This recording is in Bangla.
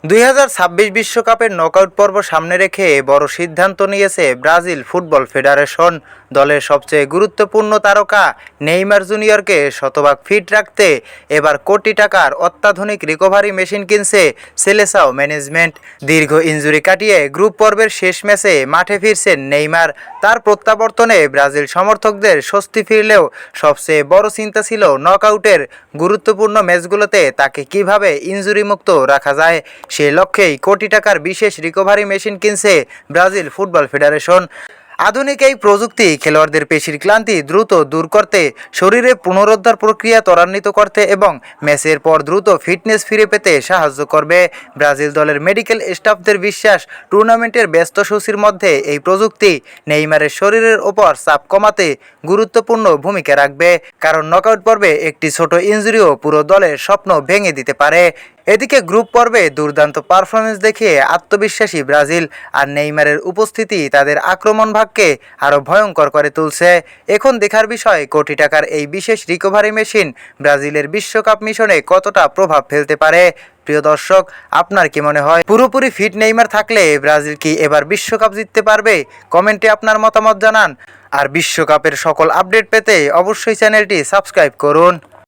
2026 বিশ্বকাপের নকআউট পর্ব সামনে রেখে বড় সিদ্ধান্ত নিয়েছে ব্রাজিল ফুটবল ফেডারেশন। দলের সবচেয়ে গুরুত্বপূর্ণ তারকা নেইমার জুনিয়রকে শতভাগ ফিট রাখতে এবার কোটি টাকার অত্যাধুনিক রিকভারি মেশিন কিনছে সেলেসাও ম্যানেজমেন্ট। দীর্ঘ ইনজুরি কাটিয়ে গ্রুপ পর্বের শেষ ম্যাচে মাঠে ফিরছেন নেইমার। তার প্রত্যাবর্তনে ব্রাজিল সমর্থকদের স্বস্তি ফিরলেও সবচেয়ে বড় চিন্তা ছিল নকআউটের গুরুত্বপূর্ণ ম্যাচগুলোতে তাকে কিভাবে ইনজুরিমুক্ত রাখা যায়। সে লক্ষ্যেই কোটি টাকার বিশেষ রিকভারি মেশিন কিনছে ব্রাজিল ফুটবল ফেডারেশন। আধুনিক এই প্রযুক্তি খেলোয়াড়দের পেশির ক্লান্তি দ্রুত দূর করতে, শরীরে পুনরুদ্ধার প্রক্রিয়া ত্বরান্বিত করতে এবং ম্যাচের পর দ্রুত ফিটনেস ফিরে পেতে সাহায্য করবে। ব্রাজিল দলের মেডিকেল স্টাফদের বিশ্বাস, টুর্নামেন্টের ব্যস্ত সূচির মধ্যে এই প্রযুক্তি নেইমারের শরীরের ওপর চাপ কমাতে গুরুত্বপূর্ণ ভূমিকা রাখবে, কারণ নকআউট পর্বে একটি ছোট ইনজুরিও পুরো দলের স্বপ্ন ভেঙে দিতে পারে। এদিকে গ্রুপ পর্বে দুর্দান্ত পারফরমেন্স দেখিয়ে আত্মবিশ্বাসী ব্রাজিল আর নেইমারের উপস্থিতি তাদের আক্রমণ ভাগকে আরও ভয়ঙ্কর করে তুলছে। এখন দেখার বিষয় কোটি টাকার এই বিশেষ রিকভারি মেশিন ব্রাজিলের বিশ্বকাপ মিশনে কতটা প্রভাব ফেলতে পারে। প্রিয় দর্শক, আপনার কি মনে হয় পুরোপুরি ফিট নেইমার থাকলে ব্রাজিল কি এবার বিশ্বকাপ জিততে পারবে? কমেন্টে আপনার মতামত জানান। আর বিশ্বকাপের সকল আপডেট পেতে অবশ্যই চ্যানেলটি সাবস্ক্রাইব করুন।